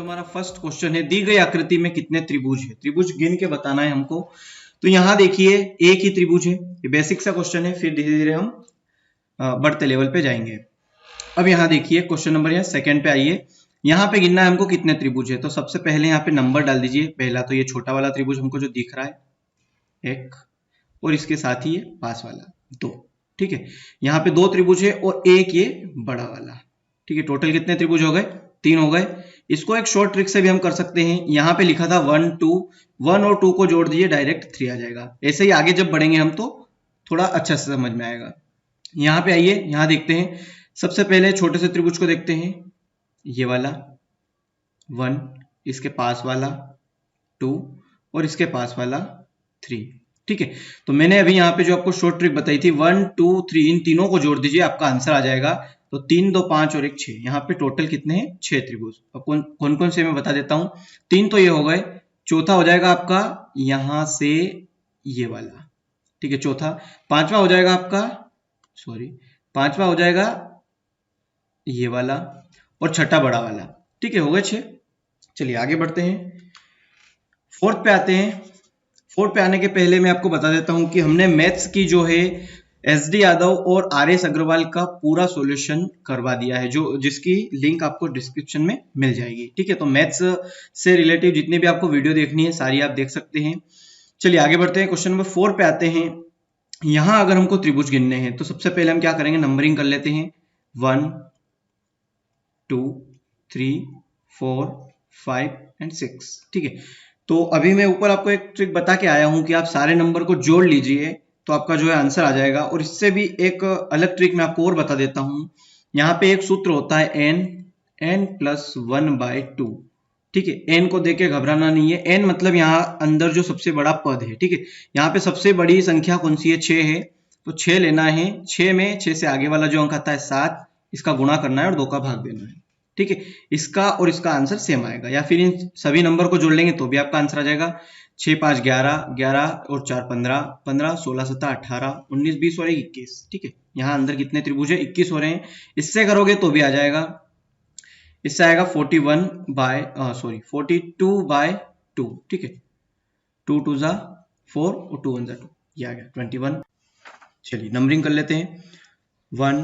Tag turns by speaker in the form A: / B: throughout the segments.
A: हमारा first question है, दी गई आकृति में कितने त्रिभुज है, त्रिभुज गिन के बताना है हमको। तो यहाँ देखिए एक ही त्रिभुज है, ये बेसिक सा क्वेश्चन है, फिर धीरे धीरे हम बढ़ते लेवल पे जाएंगे। अब यहाँ देखिए क्वेश्चन नंबर यहाँ सेकंड पे आइए, यहाँ पे गिनना है हमको कितने त्रिभुज है। तो सबसे पहले यहाँ पे नंबर डाल दीजिए। पहला तो ये छोटा वाला त्रिभुज हमको जो दिख रहा है एक, और इसके साथ ही ये पास वाला दो, ठीक है। यहाँ पे दो त्रिभुज है और एक ये बड़ा वाला, ठीक है। टोटल कितने त्रिभुज हो गए, तीन हो गए। इसको एक शॉर्ट ट्रिक से भी हम कर सकते हैं। यहाँ पे लिखा था 1 2, 1 और 2 को जोड़ दीजिए, डायरेक्ट 3 आ जाएगा। ऐसे ही आगे जब बढ़ेंगे हम तो थोड़ा अच्छा से समझ में आएगा। यहाँ पे आइए, यहाँ देखते हैं। सबसे पहले छोटे से त्रिभुज को देखते हैं, ये वाला 1, इसके पास वाला 2 और इसके पास वाला 3, ठीक है। तो मैंने अभी यहाँ पे जो आपको शॉर्ट ट्रिक बताई थी 1 2 3, इन तीनों को जोड़ दीजिए, आपका आंसर आ जाएगा। तो 3 2 5 और 1 6, यहाँ पे टोटल कितने हैं, 6 त्रिभुज। अब कौन कौन से मैं बता देता हूँ। 3 तो ये हो गए, चौथा हो जाएगा आपका यहाँ से ये वाला, ठीक है, चौथा। पांचवा हो जाएगा आपका, पांचवा हो जाएगा ये वाला, और छठा बड़ा वाला, ठीक है। हो गए 6। चलिए आगे बढ़ते हैं, फोर्थ पे आते हैं। फोर्थ पे आने के पहले मैं आपको बता देता हूं कि हमने मैथ्स की जो है SD यादव और RS अग्रवाल का पूरा सॉल्यूशन करवा दिया है, जो जिसकी लिंक आपको डिस्क्रिप्शन में मिल जाएगी, ठीक है। तो मैथ्स से रिलेटिव जितनी भी आपको वीडियो देखनी है सारी आप देख सकते हैं। चलिए आगे बढ़ते हैं, क्वेश्चन नंबर 4 पे आते हैं। यहां अगर हमको त्रिभुज गिनने हैं तो सबसे पहले हम क्या करेंगे, नंबरिंग कर लेते हैं। 1 2 3 4 5 एंड 6, ठीक है। तो अभी मैं ऊपर आपको एक ट्रिक बता के आया हूं कि आप सारे नंबर को जोड़ लीजिए तो आपका जो है आंसर आ जाएगा। और इससे भी एक अलग ट्रिक मैं आपको और बता देता हूं। यहाँ पे एक सूत्र होता है n+1/2, ठीक है। n को देख के घबराना नहीं है। n मतलब यहाँ अंदर जो सबसे बड़ा पद है, ठीक है। यहाँ पे सबसे बड़ी संख्या कौन सी है, 6 है, तो 6 लेना है। 6 में 6 से आगे वाला जो अंक आता है 7, इसका गुणा करना है और 2 का भाग देना है, ठीक है। इसका और इसका आंसर सेम आएगा। या फिर इन सभी नंबर को जोड़ लेंगे तो भी आपका आंसर आ जाएगा। 6 5 11, 11 और 4 15, 15 16 17 18 19 20 और 21, ठीक है। यहाँ अंदर कितने त्रिभुज है, 21 हो रहे हैं। इससे करोगे तो भी आ जाएगा। इससे आएगा 42/2, ठीक है। 2 2 जा 4 और 2 1 जा 2, ये आ गया 21। चलिए नंबरिंग कर लेते हैं। 1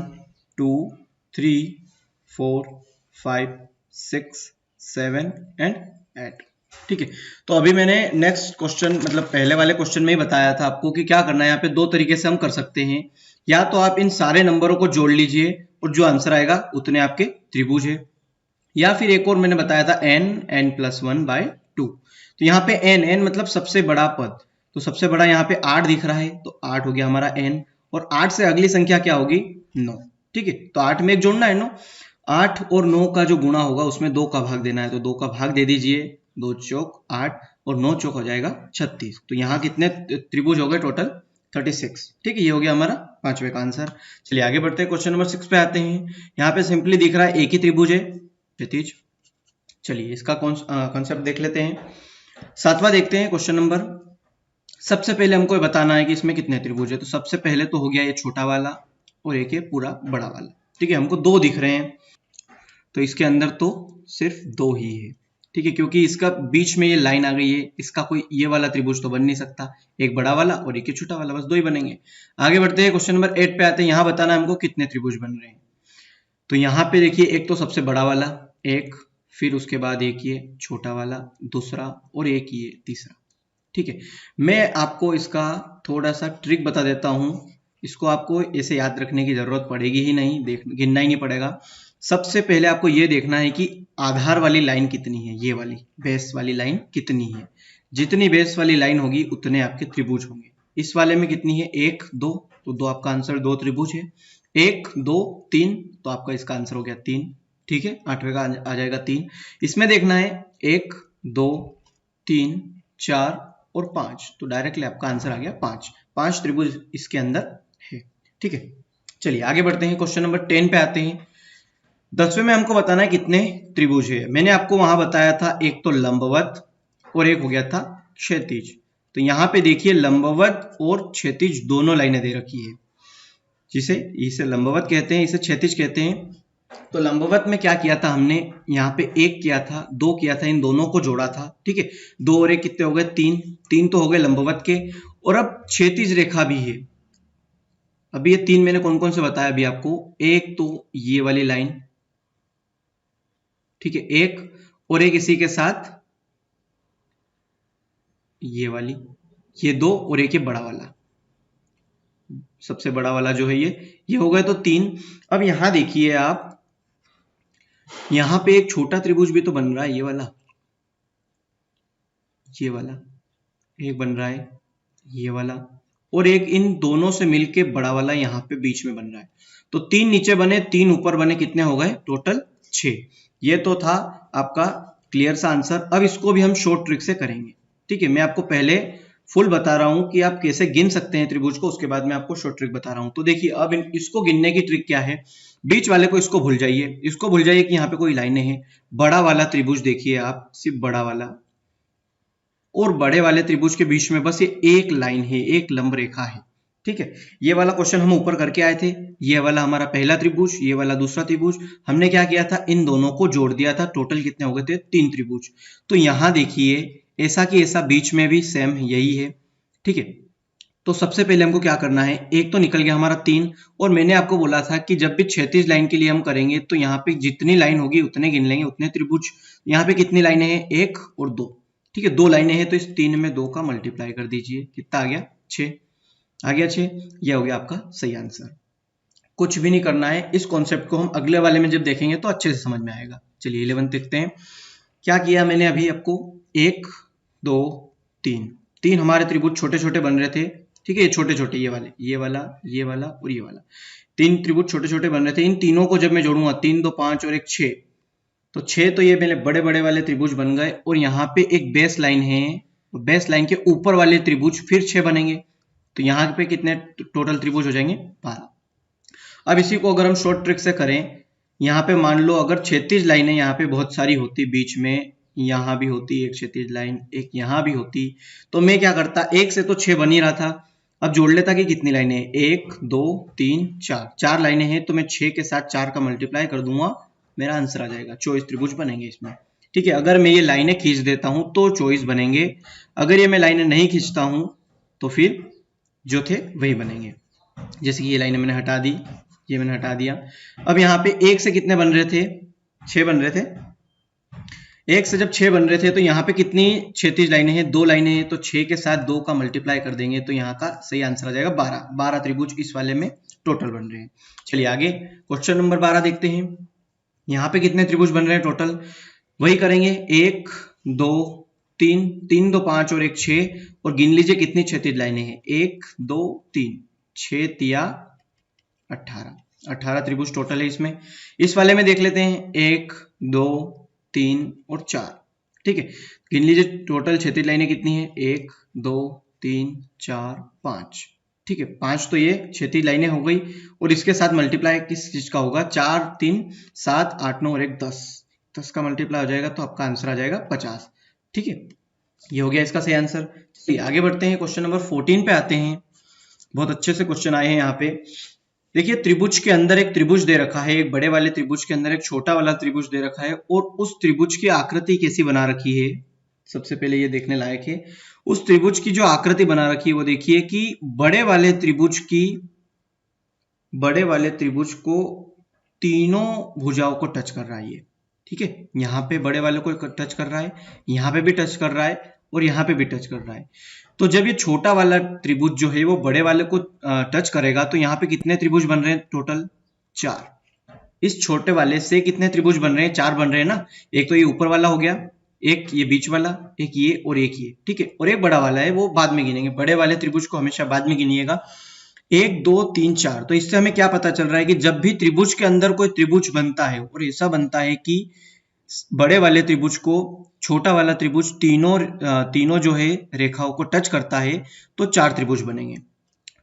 A: 2 3 4 5 6 7 एंड 8, ठीक है। तो अभी मैंने नेक्स्ट क्वेश्चन मतलब पहले वाले क्वेश्चन में ही बताया था आपको कि क्या करना है। यहाँ पे दो तरीके से हम कर सकते हैं। या तो आप इन सारे नंबरों को जोड़ लीजिए और जो आंसर आएगा उतने आपके त्रिभुज है। या फिर एक और मैंने बताया था n+1/2। तो यहाँ पे n मतलब सबसे बड़ा पद, तो सबसे बड़ा यहाँ पे 8 दिख रहा है, तो 8 हो गया हमारा n। और 8 से अगली संख्या क्या होगी, 9, ठीक है। तो 8 में एक जोड़ना है 9। 8 और 9 का जो गुणा होगा उसमें 2 का भाग देना है, तो 2 का भाग दे दीजिए। 2 चौक 8 और 9 चौक हो जाएगा 36। तो यहाँ कितने त्रिभुज हो गए, टोटल 36, ठीक है। ये हो गया हमारा पांचवे का आंसर। चलिए आगे बढ़ते हैं, क्वेश्चन नंबर 6 पे आते हैं। यहाँ पे सिंपली दिख रहा है एक ही त्रिभुज है, क्षैतिज। चलिए इसका कॉन्सेप्ट देख लेते हैं। 7वां देखते हैं क्वेश्चन नंबर। सबसे पहले हमको बताना है कि इसमें कितने त्रिभुज है। तो सबसे पहले तो हो गया ये छोटा वाला और एक ये पूरा बड़ा वाला, ठीक है। हमको 2 दिख रहे हैं, तो इसके अंदर तो सिर्फ 2 ही है, ठीक है, क्योंकि इसका बीच में ये लाइन आ गई है। इसका कोई ये वाला त्रिभुज तो बन नहीं सकता, एक बड़ा वाला और एक छोटा वाला, बस 2 ही बनेंगे। आगे बढ़ते हैं, क्वेश्चन नंबर 8 पे आते हैं। यहाँ बताना है हमको कितने त्रिभुज बन रहे हैं। तो यहाँ पे देखिए एक तो सबसे बड़ा वाला एक, फिर उसके बाद एक ये छोटा वाला दूसरा, और एक ये तीसरा, ठीक है। मैं आपको इसका थोड़ा सा ट्रिक बता देता हूं। इसको आपको ऐसे याद रखने की जरूरत पड़ेगी ही नहीं, गिनना ही नहीं पड़ेगा। सबसे पहले आपको ये देखना है कि आधार वाली लाइन कितनी है, ये वाली बेस वाली लाइन कितनी है। जितनी बेस वाली लाइन होगी उतने आपके त्रिभुज होंगे। इस वाले में कितनी है, 1 2, तो 2 आपका आंसर 2 त्रिभुज है। 1 2 3, तो आपका इसका आंसर हो गया 3, ठीक है। 8वें का आ जाएगा 3। इसमें देखना है 1 2 3 4 और 5, तो डायरेक्टली आपका आंसर आ गया 5। 5 त्रिभुज इसके अंदर है, ठीक है। चलिए आगे बढ़ते हैं, क्वेश्चन नंबर 10 पे आते हैं। 10वें में हमको बताना है कितने त्रिभुज है। मैंने आपको वहां बताया था एक तो लंबवत और एक हो गया था क्षैतिज। तो यहाँ पे देखिए लंबवत और क्षैतिज दोनों लाइनें दे रखी है, जिसे इसे लंबवत कहते हैं, इसे क्षैतिज कहते हैं। तो लंबवत में क्या किया था हमने, यहाँ पे एक किया था, दो किया था, इन दोनों को जोड़ा था, ठीक है। दो और एक कितने हो गए, तीन, तीन तो हो गए लंबवत के। और अब क्षैतिज रेखा भी है। अभी ये तीन मैंने कौन कौन से बताया अभी आपको, एक तो ये वाली लाइन, ठीक है, एक, और एक इसी के साथ ये वाली, ये दो, और एक ये बड़ा वाला, सबसे बड़ा वाला जो है ये हो गए तो तीन। अब यहां देखिए आप, यहां पे एक छोटा त्रिभुज भी तो बन रहा है, ये वाला एक बन रहा है, ये वाला, और एक इन दोनों से मिलके बड़ा वाला यहाँ पे बीच में बन रहा है। तो तीन नीचे बने, तीन ऊपर बने, कितने हो गए टोटल, 6। ये तो था आपका क्लियर सा आंसर। अब इसको भी हम शॉर्ट ट्रिक से करेंगे, ठीक है। मैं आपको पहले फुल बता रहा हूं कि आप कैसे गिन सकते हैं त्रिभुज को, उसके बाद मैं आपको शॉर्ट ट्रिक बता रहा हूं। तो देखिए अब इसको गिनने की ट्रिक क्या है, बीच वाले को इसको भूल जाइए, इसको भूल जाइए कि यहाँ पे कोई लाइनें हैं। बड़ा वाला त्रिभुज देखिए आप, सिर्फ बड़ा वाला, और बड़े वाले त्रिभुज के बीच में बस ये एक लाइन है, एक लंब रेखा है, ठीक है। ये वाला क्वेश्चन हम ऊपर करके आए थे, ये वाला हमारा पहला त्रिभुज, ये वाला दूसरा त्रिभुज। हमने क्या किया था, इन दोनों को जोड़ दिया था, टोटल कितने हो गए थे, 3 त्रिभुज। तो यहां देखिए ऐसा कि ऐसा बीच में भी सेम यही है, ठीक है। तो सबसे पहले हमको क्या करना है, एक तो निकल गया हमारा 3, और मैंने आपको बोला था कि जब भी क्षैतिज लाइन के लिए हम करेंगे तो यहाँ पे जितनी लाइन होगी उतने गिन लेंगे, उतने त्रिभुज। यहाँ पे कितनी लाइनें हैं, 1 और 2, ठीक है, 2 लाइनें हैं, तो इस 3 में 2 का मल्टीप्लाई कर दीजिए, कितना आ गया, 6 आ गया, 6। यह हो गया आपका सही आंसर। कुछ भी नहीं करना है, इस कॉन्सेप्ट को हम अगले वाले में जब देखेंगे तो अच्छे से समझ में आएगा। चलिए 11 देखते हैं क्या किया मैंने अभी आपको, 1 2 3, 3 हमारे त्रिभुज छोटे छोटे बन रहे थे, ठीक है, ये छोटे छोटे, ये वाले, ये वाला, ये वाला और ये वाला, 3 त्रिभुज छोटे छोटे बन रहे थे। इन तीनों को जब मैं जोड़ूंगा, 3 2 5 और 1 6, तो 6 तो ये मेरे बड़े बड़े वाले त्रिभुज बन गए, और यहाँ पे एक बेस लाइन है, बेस लाइन के ऊपर वाले त्रिभुज फिर 6 बनेंगे। तो यहाँ पे कितने टोटल त्रिभुज हो जाएंगे, 12। अब इसी को अगर हम शॉर्ट ट्रिक से करें, यहाँ पे मान लो अगर क्षैतिज लाइनें यहाँ पे बहुत सारी होती, बीच में यहाँ भी होती एक क्षैतिज लाइन, एक यहाँ भी होती, तो मैं क्या करता, एक से तो 6 बन ही रहा था, अब जोड़ लेता कि कितनी लाइनें हैं, 1 2 3 4, 4 लाइनें हैं, तो मैं 6 के साथ 4 का मल्टीप्लाई कर दूंगा, मेरा आंसर आ जाएगा, 24 त्रिभुज बनेंगे इसमें, ठीक है। अगर मैं ये लाइनें खींच देता हूं तो 24 बनेंगे, अगर ये मैं लाइनें नहीं खींचता हूं तो फिर जो थे वही बनेंगे। जैसे कि ये लाइनें मैंने हटा दी, ये मैंने हटा दिया। अब यहाँ पे 1 से कितने बन रहे थे, 6 बन रहे थे, 1 से जब 6 बन रहे थे तो यहाँ पे कितनी क्षैतिज लाइनें हैं, 2 लाइनें हैं, तो 6 के साथ 2 का मल्टीप्लाई कर देंगे तो यहाँ का सही आंसर आ जाएगा 12। 12 त्रिभुज इस वाले में टोटल बन रहे हैं। चलिए आगे क्वेश्चन नंबर 12 देखते हैं, यहाँ पे कितने त्रिभुज बन रहे हैं टोटल, वही करेंगे, 1 2 3, 3 2 5 और 1 6, और गिन लीजिए कितनी क्षैतिज लाइनें हैं, 1 2 3 6 तिया 18, 18 त्रिभुज टोटल है इसमें। इस वाले में देख लेते हैं, 1 2 3 और 4, ठीक है, गिन लीजिए टोटल क्षैतिज लाइनें कितनी है, 1 2 3 4 5, ठीक है, 5 तो ये क्षैतिज लाइनें हो गई, और इसके साथ मल्टीप्लाई किस चीज का होगा, 4 3 7 8 9 और 1 10, 10 का मल्टीप्लाई हो जाएगा तो आपका आंसर आ जाएगा 50, ठीक है। ये हो गया इसका सही आंसर। चलिए आगे बढ़ते हैं, क्वेश्चन नंबर 14 पे आते हैं। बहुत अच्छे से क्वेश्चन आए हैं यहाँ पे। देखिए त्रिभुज के अंदर एक त्रिभुज दे रखा है, एक बड़े वाले त्रिभुज के अंदर एक छोटा वाला त्रिभुज दे रखा है, और उस त्रिभुज की आकृति कैसी बना रखी है, सबसे पहले ये देखने लायक है। उस त्रिभुज की जो आकृति बना रखी है वो देखिए कि बड़े वाले त्रिभुज को तीनों भुजाओं को टच कर रहा है ये, ठीक है, यहाँ पे बड़े वाले को टच कर रहा है, यहाँ पे भी टच कर रहा है, और यहाँ पे भी टच कर रहा है। तो जब ये छोटा वाला त्रिभुज जो है वो बड़े वाले को टच करेगा तो यहाँ पे कितने त्रिभुज बन रहे हैं टोटल, 4। इस छोटे वाले से कितने त्रिभुज बन रहे हैं, 4 बन रहे हैं ना। एक तो ये ऊपर वाला हो गया, एक ये बीच वाला, एक ये और एक ये, ठीक है, और एक बड़ा वाला है वो बाद में गिनेंगे, बड़े वाले त्रिभुज को हमेशा बाद में गिनिएगा। 1 2 3 4, तो इससे हमें क्या पता चल रहा है कि जब भी त्रिभुज के अंदर कोई त्रिभुज बनता है और ऐसा बनता है कि बड़े वाले त्रिभुज को छोटा वाला त्रिभुज तीनों जो है रेखाओं को टच करता है तो 4 त्रिभुज बनेंगे,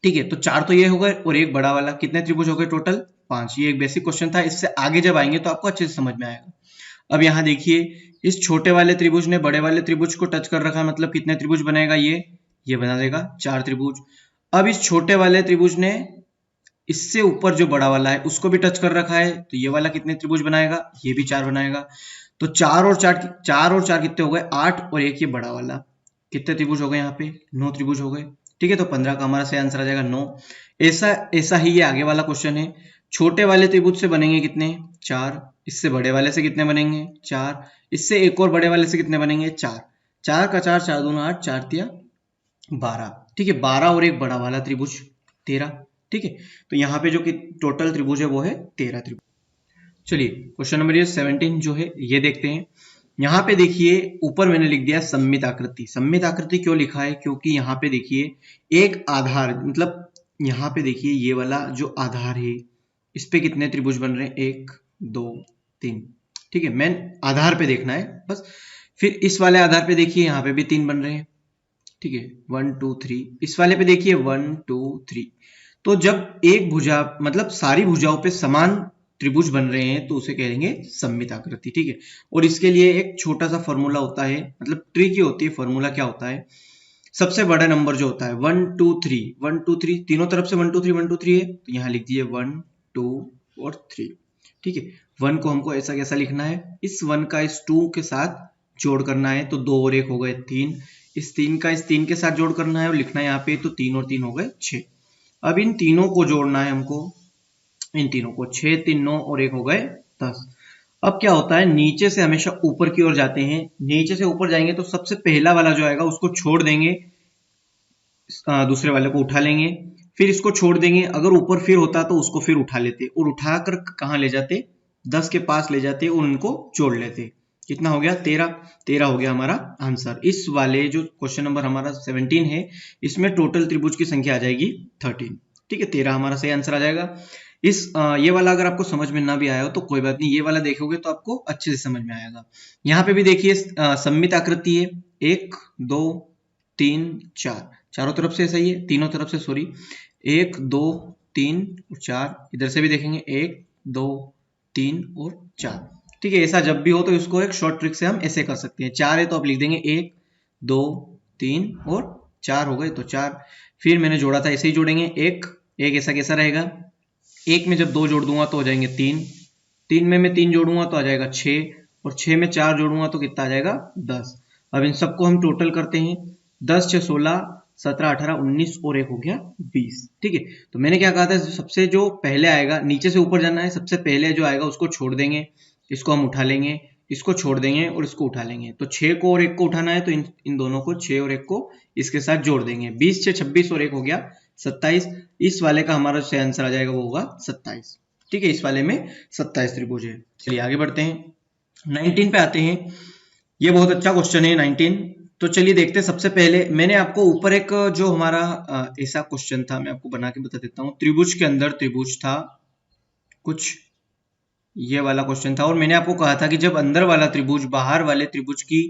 A: ठीक है। तो 4 तो ये हो गए, और एक बड़ा वाला, कितने त्रिभुज हो गए टोटल, 5। ये एक बेसिक क्वेश्चन था, इससे आगे जब आएंगे तो आपको अच्छे से समझ में आएगा। अब यहाँ देखिए इस छोटे वाले त्रिभुज ने बड़े वाले त्रिभुज को टच कर रखा है, मतलब कितने त्रिभुज बनाएगा, ये बना देगा 4 त्रिभुज। अब इस छोटे वाले त्रिभुज ने इससे ऊपर जो बड़ा वाला है उसको भी टच कर रखा है, तो ये वाला कितने त्रिभुज बनाएगा, ये भी 4 बनाएगा। तो 4 और 4 कितने हो गए, 8, और एक ये बड़ा वाला, कितने त्रिभुज हो गए यहाँ पे, 9 त्रिभुज हो गए। ठीक है, तो 15 का हमारा सही आंसर आ जाएगा 9। ऐसा ही ये आगे वाला क्वेश्चन है। छोटे वाले त्रिभुज से बनेंगे कितने, 4, इससे बड़े वाले से कितने बनेंगे, 4, इससे एक और बड़े वाले से कितने बनेंगे, 4, 4 का 4, 4 दूना 8, 4 तिया 12। ठीक है, 12 और एक बड़ा वाला त्रिभुज 13। ठीक है, तो यहाँ पे जो कि टोटल त्रिभुज है वो है 13 त्रिभुज। चलिए क्वेश्चन नंबर 17 जो है ये देखते हैं। यहाँ पे देखिए ऊपर मैंने लिख दिया सममित आकृति। सममित आकृति क्यों लिखा है, क्योंकि यहाँ पे देखिए एक आधार, मतलब यहाँ पे देखिए ये वाला जो आधार है इस पे कितने त्रिभुज बन रहे हैं, 1 2 3। ठीक है, मेन आधार पे देखना है बस। फिर इस वाले आधार पे देखिए यहाँ पे भी 3 बन रहे हैं। ठीक है, 1 2 3। इस वाले पे देखिए 1 2 3। तो जब एक भुजा, मतलब सारी भुजाओं पे समान त्रिभुज बन रहे हैं तो उसे कहेंगे सममित आकृति। ठीक है, और इसके लिए एक छोटा सा फॉर्मूला होता है, मतलब ट्रिकी होती है। फॉर्मूला क्या होता है, सबसे बड़ा नंबर जो होता है 1 2 3, 1 2 3, तीनों तरफ से 1 2 3 1 2 3 है, तो यहाँ लिख दिए 1 2 और 3। ठीक है, 1 को हमको ऐसा कैसा लिखना है, इस 1 का इस 2 के साथ जोड़ करना है, तो 2 और 1 हो गए 3। इस 3 का इस 3 के साथ जोड़ करना है और लिखना है यहाँ पे, तो 3 और 3 हो गए 6। अब इन तीनों को जोड़ना है हमको, इन तीनों को, 6 3 9 और 1 हो गए 10। अब क्या होता है, नीचे से हमेशा ऊपर की ओर जाते हैं। नीचे से ऊपर जाएंगे तो सबसे पहला वाला जो आएगा उसको छोड़ देंगे, दूसरे वाले को उठा लेंगे, फिर इसको छोड़ देंगे। अगर ऊपर फिर होता तो उसको फिर उठा लेते और उठाकर कहाँ ले जाते, 10 के पास ले जाते और उनको जोड़ लेते। कितना हो गया, 13। 13 हो गया हमारा आंसर। इस वाले जो क्वेश्चन नंबर हमारा 17 है इसमें टोटल त्रिभुज की संख्या आ जाएगी 13। ठीक है, 13 हमारा सही आंसर आ जाएगा। ये वाला अगर आपको समझ में ना भी आया हो तो कोई बात नहीं, ये वाला देखोगे तो आपको अच्छे से समझ में आएगा। यहाँ पे भी देखिए सममित आकृति है, 1 2 3 4, चारों तरफ से सही है, तीनों तरफ से, सॉरी, 1 2 3 और 4। इधर से भी देखेंगे 1 2 3 और 4। ठीक है, ऐसा जब भी हो तो इसको एक शॉर्ट ट्रिक से हम ऐसे कर सकते हैं। 4 है तो आप लिख देंगे 1 2 3 और 4 हो गए तो 4। फिर मैंने जोड़ा था ऐसे ही जोड़ेंगे, एक ऐसा कैसा रहेगा, 1 में जब 2 जोड़ दूंगा तो हो जाएंगे 3, 3 में मैं 3 जोड़ूंगा तो आ जाएगा 6, और 6 में 4 जोड़ूंगा तो कितना आ जाएगा 10। अब इन सबको हम टोटल करते हैं, 10 6 16 17 18 19 और 1 हो गया 20। ठीक है, तो मैंने क्या कहा था, सबसे जो पहले आएगा, नीचे से ऊपर जाना है, सबसे पहले जो आएगा उसको छोड़ देंगे, इसको हम उठा लेंगे, इसको छोड़ देंगे और इसको उठा लेंगे। तो 6 को और 1 को उठाना है तो इन दोनों को, 6 और 1 को इसके साथ जोड़ देंगे। 20 6 26 और 1 हो गया 27। इस वाले का हमारा सही आंसर आ जाएगा वो होगा 27। ठीक है, इस वाले में 27 त्रिभुज है। चलिए आगे बढ़ते हैं, 19 पे आते हैं। ये बहुत अच्छा क्वेश्चन है 19। तो चलिए देखते हैं। सबसे पहले मैंने आपको ऊपर एक जो हमारा ऐसा क्वेश्चन था, मैं आपको बना के बता देता हूँ। त्रिभुज के अंदर त्रिभुज था कुछ, ये वाला क्वेश्चन था, और मैंने आपको कहा था कि जब अंदर वाला त्रिभुज बाहर वाले त्रिभुज की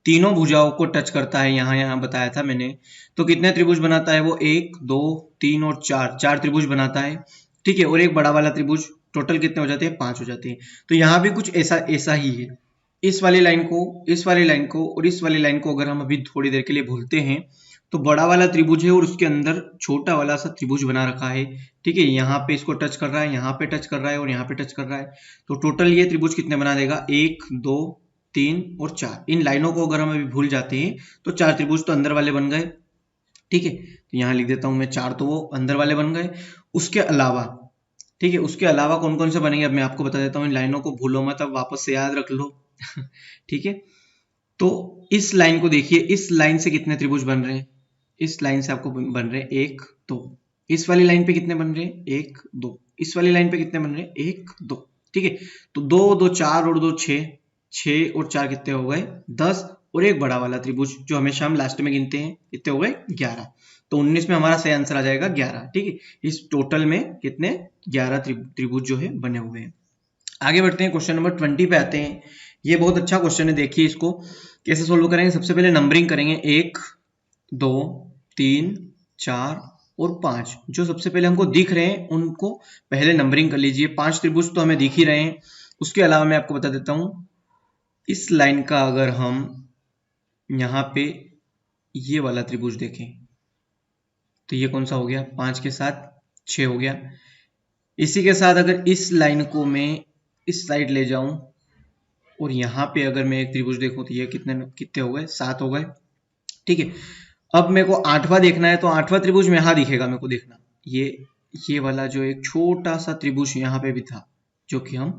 A: तीनों भुजाओं को टच करता है, यहाँ बताया था मैंने, तो कितने त्रिभुज बनाता है वो, 1 2 3 और 4, 4 त्रिभुज बनाता है। ठीक है, और एक बड़ा वाला त्रिभुज, टोटल कितने हो जाते हैं, 5 हो जाते हैं। तो यहाँ भी कुछ ऐसा ही है। इस वाली लाइन को, इस वाली लाइन को और इस वाली लाइन को अगर हम अभी थोड़ी देर के लिए भूलते हैं तो बड़ा वाला त्रिभुज है और उसके अंदर छोटा वाला सा त्रिभुज बना रखा है। ठीक है, यहाँ पे इसको टच कर रहा है, यहाँ पे टच कर रहा है और यहाँ पे टच कर रहा है। तो टोटल ये त्रिभुज कितने बना देगा, 1 2 3 और 4। इन लाइनों को अगर हम अभी भूल जाते हैं तो 4 त्रिभुज तो अंदर वाले बन गए। ठीक है, तो यहाँ लिख देता हूं मैं 4, तो वो अंदर वाले बन गए। उसके अलावा, ठीक है, उसके अलावा कौन कौन से बनेंगे अब मैं आपको बता देता हूँ। इन लाइनों को भूलो मत, अब वापस से याद रख लो। ठीक है, तो इस लाइन को देखिए, इस लाइन से कितने त्रिभुज बन रहे हैं, इस लाइन से आपको बन रहे हैं 1 2। इस वाली लाइन पे कितने बन रहे हैं, 1 2। इस वाली लाइन पे कितने बन रहे हैं, 1 2। ठीक है, तो 2 2 4 और 2 6, 6 और 4 कितने हो गए 10, और एक बड़ा वाला त्रिभुज जो हमेशा हम लास्ट में गिनते हैं, कितने हो गए 11। तो 19 में हमारा सही आंसर आ जाएगा 11। ठीक है, इस टोटल में कितने 11 त्रिभुज जो है बने हुए हैं। आगे बढ़ते हैं, क्वेश्चन नंबर 20 पे आते हैं। ये बहुत अच्छा क्वेश्चन है, देखिए इसको कैसे सोल्व करेंगे। सबसे पहले नंबरिंग करेंगे, 1 2 3 4 और 5। जो सबसे पहले हमको दिख रहे हैं उनको पहले नंबरिंग कर लीजिए। 5 त्रिभुज तो हमें दिख ही रहे हैं। उसके अलावा मैं आपको बता देता हूं, इस लाइन का अगर हम यहाँ पे ये वाला त्रिभुज देखें तो ये कौन सा हो गया, 5 के साथ 6 हो गया। इसी के साथ अगर इस लाइन को मैं इस साइड ले जाऊं और यहाँ पे अगर मैं एक त्रिभुज देखूं तो ये कितने कितने हो गए, 7 हो गए। ठीक है, अब मेरे को 8वां देखना है, तो 8वां त्रिभुज में यहाँ दिखेगा मेरे को, देखना ये वाला जो एक छोटा सा त्रिभुज यहाँ पे भी था जो कि हम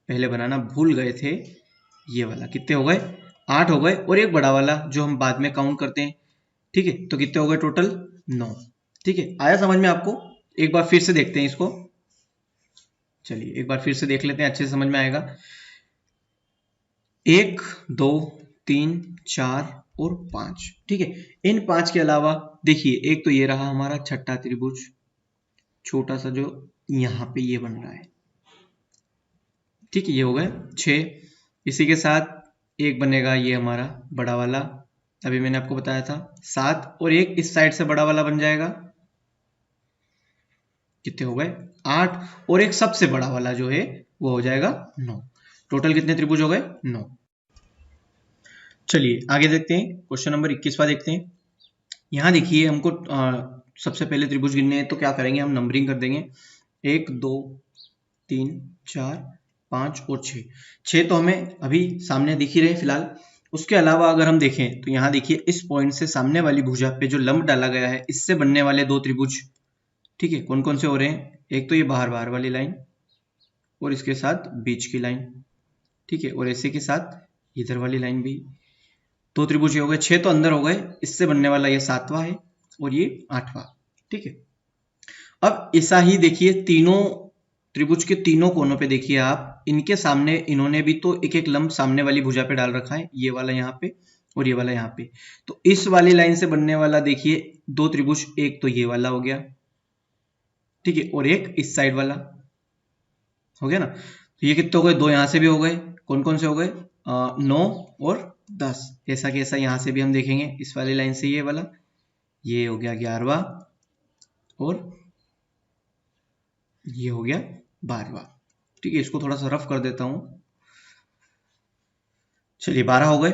A: पहले बनाना भूल गए थे, ये वाला कितने हो गए, 8 हो गए, और एक बड़ा वाला जो हम बाद में काउंट करते हैं। ठीक है, तो कितने हो गए टोटल, 9। ठीक है, आया समझ में आपको? एक बार फिर से देखते हैं इसको, चलिए एक बार फिर से देख लेते हैं, अच्छे से समझ में आएगा। 1 2 3 4 और 5। ठीक है, इन 5 के अलावा देखिए एक तो ये रहा हमारा छठा त्रिभुज, छोटा सा जो यहाँ पे ये बन रहा है। ठीक है, ये हो गए 6। इसी के साथ एक बनेगा ये हमारा बड़ा वाला, अभी मैंने आपको बताया था 7, और एक इस साइड से बड़ा वाला बन जाएगा, कितने हो गए 8, और एक सबसे बड़ा वाला जो है वो हो जाएगा 9। टोटल कितने त्रिभुज हो गए, 9। चलिए आगे देखते हैं, क्वेश्चन नंबर 21वां देखते हैं। यहाँ देखिए हमको सबसे पहले त्रिभुज गिनने हैं, तो क्या करेंगे, हम नंबरिंग कर देंगे 1 2 3 4 5 और 6। 6 तो हमें अभी सामने दिख ही रहे फिलहाल। उसके अलावा अगर हम देखें तो यहाँ देखिए इस पॉइंट से सामने वाली भुजा पे जो लंब डाला गया है, इससे बनने वाले 2 त्रिभुज, ठीक है, कौन कौन से हो रहे हैं, एक तो ये बाहर बाहर वाली लाइन और इसके साथ बीच की लाइन। ठीक है, और ऐसे के साथ इधर वाली लाइन भी, 2 त्रिभुज हो गए। 6 तो अंदर हो गए, इससे बनने वाला ये 7वां है और ये 8वां। ठीक है, अब ऐसा ही देखिए तीनों त्रिभुज के तीनों कोनों पे देखिए आप, इनके सामने इन्होंने भी तो एक एक लंब सामने वाली भुजा पे डाल रखा है, ये वाला यहाँ पे और ये वाला यहाँ पे। तो इस वाली लाइन से बनने वाला देखिए 2 त्रिभुज, एक तो ये वाला हो गया, ठीक है, और एक इस साइड वाला हो गया ना। तो ये कितने हो गए, 2 यहाँ से भी हो गए, कौन कौन से हो गए, 9 और 10। ऐसा कि ऐसा यहाँ से भी हम देखेंगे, इस वाली लाइन से ये वाला, ये हो गया 11वां और ये हो गया 12वां। ठीक है, इसको थोड़ा सा रफ कर देता हूं। चलिए 12 हो गए।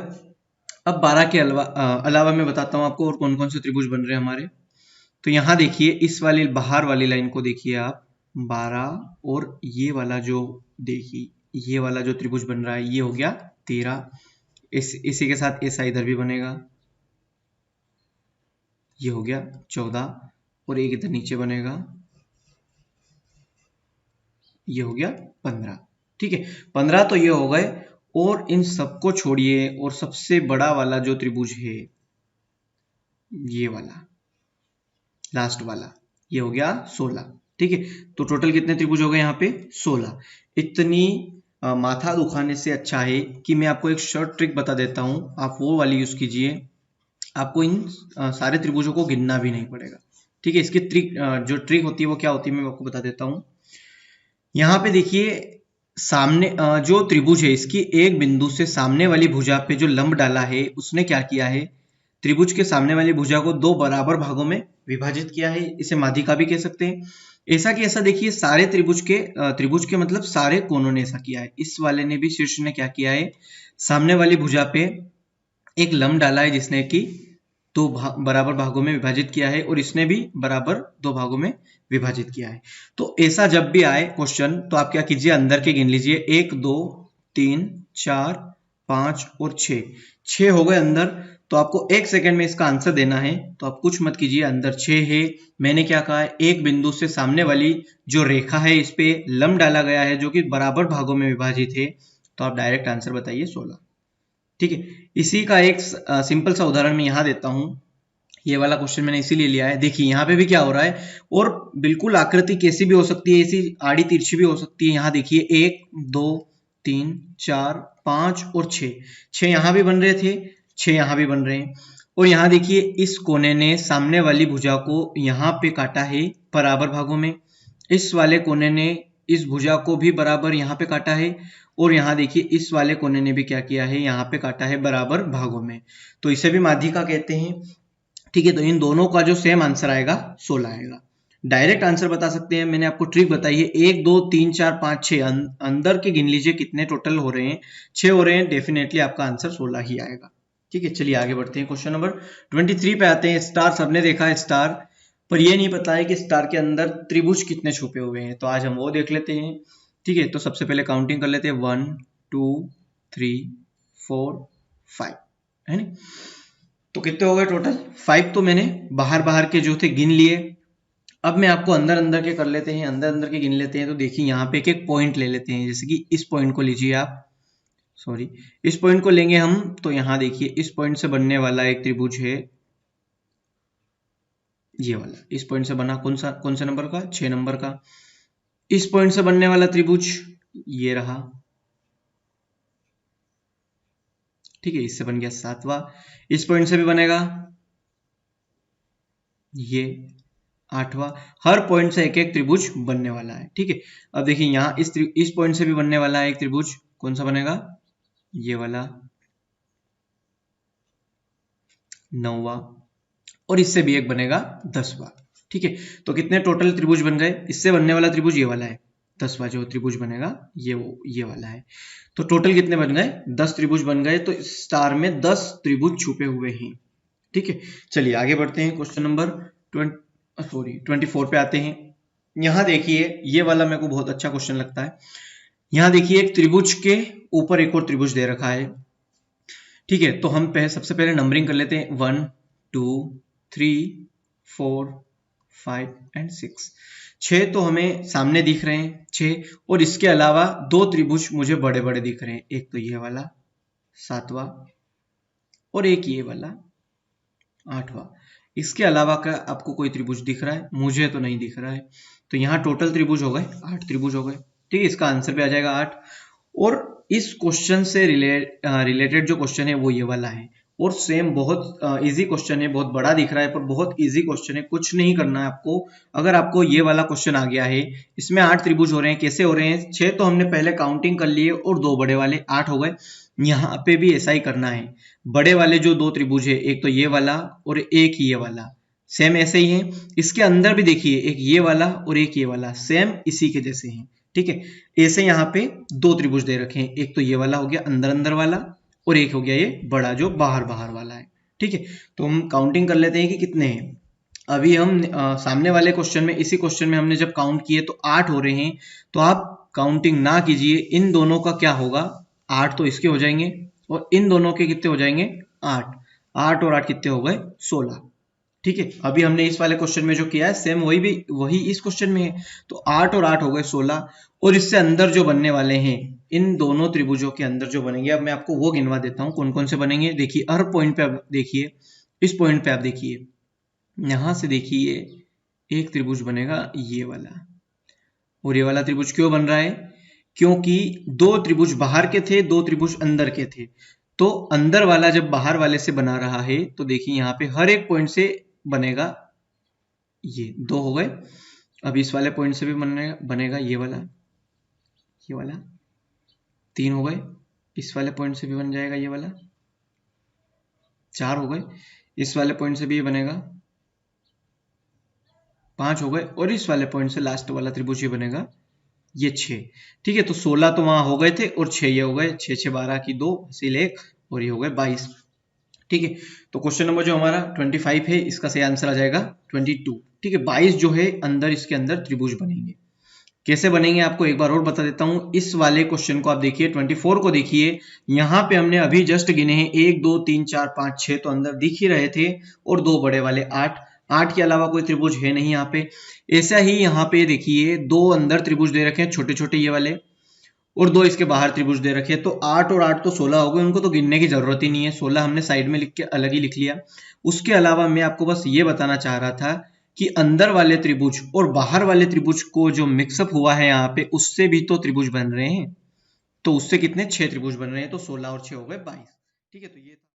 A: अब 12 के अलावा मैं बताता हूं आपको और कौन कौन से त्रिभुज बन रहे हैं हमारे। तो यहां देखिए इस वाली बाहर वाली लाइन को देखिए आप, 12 और ये वाला जो देखिए ये वाला जो त्रिभुज बन रहा है ये हो गया 13। इसी के साथ ऐसा इधर भी बनेगा, ये हो गया 14, और एक इधर नीचे बनेगा, ये हो गया 15। ठीक है, 15 तो ये हो गए, और इन सबको छोड़िए और सबसे बड़ा वाला जो त्रिभुज है ये वाला लास्ट वाला, ये हो गया 16। ठीक है, तो टोटल कितने त्रिभुज हो गए यहाँ पे, 16। इतनी माथा दुखाने से अच्छा है कि मैं आपको एक शॉर्ट ट्रिक बता देता हूं, आप वो वाली यूज कीजिए, आपको इन सारे त्रिभुजों को गिनना भी नहीं पड़ेगा। ठीक है, इसकी ट्रिक जो ट्रिक होती है वो क्या होती है मैं आपको बता देता हूं। यहाँ पे देखिए सामने जो त्रिभुज है इसकी एक बिंदु से सामने वाली भुजा पे जो लंब डाला है उसने क्या किया है, त्रिभुज के सामने वाली भुजा को 2 बराबर भागों में विभाजित किया है, इसे माध्यिका भी कह सकते हैं। ऐसा कि ऐसा देखिए सारे त्रिभुज के मतलब सारे कोनों ने ऐसा किया है। इस वाले ने भी, शीर्ष ने क्या किया है, सामने वाली भुजा पे एक लंब डाला है जिसने कि 2 बराबर भागों में विभाजित किया है, और इसने भी बराबर 2 भागों में विभाजित किया है। तो ऐसा जब भी आए क्वेश्चन तो आप क्या कीजिए, अंदर के गिन लीजिए, 1 2 3 4 5 और 6। 6 हो गए अंदर, तो आपको 1 सेकंड में इसका आंसर देना है, तो आप कुछ मत कीजिए, अंदर 6 है। मैंने क्या कहा है, एक बिंदु से सामने वाली जो रेखा है इस पे लंब डाला गया है जो कि बराबर भागों में विभाजित है, तो आप डायरेक्ट आंसर बताइए 16। ठीक है, इसी का एक सिंपल सा उदाहरण मैं यहाँ देता हूँ। ये वाला क्वेश्चन मैंने इसीलिए लिया है, देखिए यहाँ पे भी क्या हो रहा है, और बिल्कुल आकृति कैसी भी हो सकती है, ऐसी आड़ी तिरछी भी हो सकती है। यहाँ देखिए 1 2 3 4 5 और 6, 6 यहाँ भी बन रहे थे, 6 यहाँ भी बन रहे हैं। और यहाँ देखिए इस कोने ने सामने वाली भुजा को यहाँ पे काटा है बराबर भागों में, इस वाले कोने ने इस भुजा को भी बराबर यहाँ पे काटा है, और यहाँ देखिए इस वाले कोने ने भी क्या किया है, यहाँ पे काटा है बराबर भागों में, तो इसे भी माध्यिका कहते हैं। ठीक है, तो इन दोनों का जो सेम आंसर आएगा 16 आएगा। डायरेक्ट आंसर बता सकते हैं, मैंने आपको ट्रिक बताई है, 1 2 3 4 5 6 अंदर के गिन लीजिए कितने टोटल हो रहे हैं, 6 हो रहे हैं, डेफिनेटली आपका आंसर 16 ही आएगा। ठीक है, चलिए आगे बढ़ते हैं, क्वेश्चन नंबर 23 पे आते हैं। स्टार सबने देखा है, स्टार पर ये नहीं पता है कि स्टार के अंदर त्रिभुज कितने छुपे हुए हैं। तो आज हम वो देख लेते हैं। ठीक है, तो सबसे पहले काउंटिंग कर लेते हैं, 1 2 3 4 5, है ना। तो कितने हो गए टोटल? 5 तो मैंने बाहर बाहर के जो थे गिन लिए। अब मैं आपको अंदर अंदर के कर लेते हैं, अंदर अंदर के गिन लेते हैं। तो देखिए यहाँ पे एक एक पॉइंट ले लेते हैं, जैसे कि इस पॉइंट को लीजिए आप, सॉरी इस पॉइंट को लेंगे हम। तो यहाँ देखिए इस पॉइंट से बनने वाला एक त्रिभुज है ये वाला। इस पॉइंट से बना कौन से नंबर का? 6 नंबर का। इस पॉइंट से बनने वाला त्रिभुज ये रहा, ठीक है, इससे बन गया 7वां। इस पॉइंट से भी बनेगा ये 8वां। हर पॉइंट से एक एक त्रिभुज बनने वाला है, ठीक है। अब देखिए यहाँ इस पॉइंट से भी बनने वाला है एक त्रिभुज, कौन सा बनेगा? ये वाला 9वां। और इससे भी एक बनेगा 10वां, ठीक है। तो कितने टोटल त्रिभुज बन गए? इससे बनने वाला त्रिभुज ये वाला है, 10वां जो त्रिभुज बनेगा ये वाला है। तो टोटल कितने बन गए? 10 त्रिभुज बन गए। तो इस स्टार में 10 त्रिभुज छुपे हुए हैं, ठीक है। चलिए आगे बढ़ते हैं, क्वेश्चन नंबर 24 पे आते हैं। यहां देखिए ये वाला मेरे को बहुत अच्छा क्वेश्चन लगता है। यहां देखिए एक त्रिभुज के ऊपर एक और त्रिभुज दे रखा है, ठीक है। तो हम सबसे पहले नंबरिंग कर लेते हैं, 1 2 3 4 5 एंड 6। 6 तो हमें सामने दिख रहे हैं 6, और इसके अलावा 2 त्रिभुज मुझे बड़े बड़े दिख रहे हैं, एक तो ये वाला 7वां और एक ये वाला 8वां। इसके अलावा का आपको कोई त्रिभुज दिख रहा है? मुझे तो नहीं दिख रहा है। तो यहाँ टोटल त्रिभुज हो गए 8 त्रिभुज हो गए, ठीक है। इसका आंसर भी आ जाएगा 8। और इस क्वेश्चन से रिलेटेड जो क्वेश्चन है वो ये वाला है, और सेम बहुत इजी क्वेश्चन है, बहुत बड़ा दिख रहा है पर बहुत इजी क्वेश्चन है। कुछ नहीं करना है आपको। अगर आपको ये वाला क्वेश्चन आ गया है, इसमें 8 त्रिभुज हो रहे हैं, कैसे हो रहे हैं? 6 तो हमने पहले काउंटिंग कर लिए और 2 बड़े वाले 8 हो गए। यहाँ पे भी ऐसा ही करना है। बड़े वाले जो 2 त्रिभुज है, एक तो ये वाला और एक ये वाला, सेम ऐसे ही है। इसके अंदर भी देखिए एक ये वाला और एक ये वाला सेम इसी के जैसे हैं, ठीक है। ऐसे यहाँ पे 2 त्रिभुज दे रखे हैं, एक तो ये वाला हो गया अंदर अंदर वाला, और एक हो गया ये बड़ा जो बाहर बाहर वाला है, ठीक है। तो हम काउंटिंग कर लेते हैं कि कितने हैं। अभी हम सामने वाले क्वेश्चन में, इसी क्वेश्चन में हमने जब काउंट किए तो 8 हो रहे हैं। तो आप काउंटिंग ना कीजिए, इन दोनों का क्या होगा? 8 तो इसके हो जाएंगे और इन दोनों के कितने हो जाएंगे? 8। 8 और 8 कितने हो गए? 16, ठीक है। अभी हमने इस वाले क्वेश्चन में जो किया है सेम वही इस क्वेश्चन में है। तो 8 और 8 हो गए 16। और इससे अंदर जो बनने वाले हैं, इन दोनों त्रिभुजों के अंदर जो बनेंगे, अब मैं आपको वो गिनवा देता हूं कौन कौन से बनेंगे। देखिए हर पॉइंट पे आप देखिए, इस पॉइंट पे आप देखिए, यहां से देखिए एक त्रिभुज बनेगा ये वाला। और ये वाला त्रिभुज क्यों बन रहा है? क्योंकि 2 त्रिभुज बाहर के थे, 2 त्रिभुज अंदर के थे। तो अंदर वाला जब बाहर वाले से बना रहा है, तो देखिए यहाँ पे हर एक पॉइंट से बनेगा, ये 2 हो गए। अब इस वाले पॉइंट से भी बनेगा ये वाला 3 हो गए। इस वाले पॉइंट से भी बन जाएगा ये वाला 4 हो गए। इस वाले पॉइंट से भी ये बनेगा 5 हो गए। और इस वाले पॉइंट से लास्ट वाला त्रिभुज ये बनेगा ये 6, ठीक है। तो 16 तो वहां हो गए थे और 6 ये हो गए, 6 6 12 की 2 हासिल 1, और ये हो गए 22, ठीक है। तो क्वेश्चन नंबर जो हमारा 25 है, इसका सही आंसर आ जाएगा 22, ठीक है। 22 जो है अंदर, इसके अंदर त्रिभुज बनेंगे। कैसे बनेंगे आपको एक बार और बता देता हूं। इस वाले क्वेश्चन को आप देखिए, 24 को देखिए, यहां पे हमने अभी जस्ट गिने हैं 1 2 3 4 5 6, तो अंदर दिख ही रहे थे, और 2 बड़े वाले 8। 8 के अलावा कोई त्रिभुज है नहीं यहाँ पे। ऐसा ही यहाँ पे देखिए 2 अंदर त्रिभुज दे रखे हैं छोटे छोटे ये वाले, और 2 इसके बाहर त्रिभुज दे रखे हैं। तो 8 और 8 तो 16 हो गए, उनको तो गिनने की जरूरत ही नहीं है। 16 हमने साइड में लिख के अलग ही लिख लिया। उसके अलावा मैं आपको बस ये बताना चाह रहा था कि अंदर वाले त्रिभुज और बाहर वाले त्रिभुज को जो मिक्सअप हुआ है यहाँ पे, उससे भी तो त्रिभुज बन रहे हैं। तो उससे कितने? 6 त्रिभुज बन रहे हैं। तो 16 और 6 हो गए 22, ठीक है। तो ये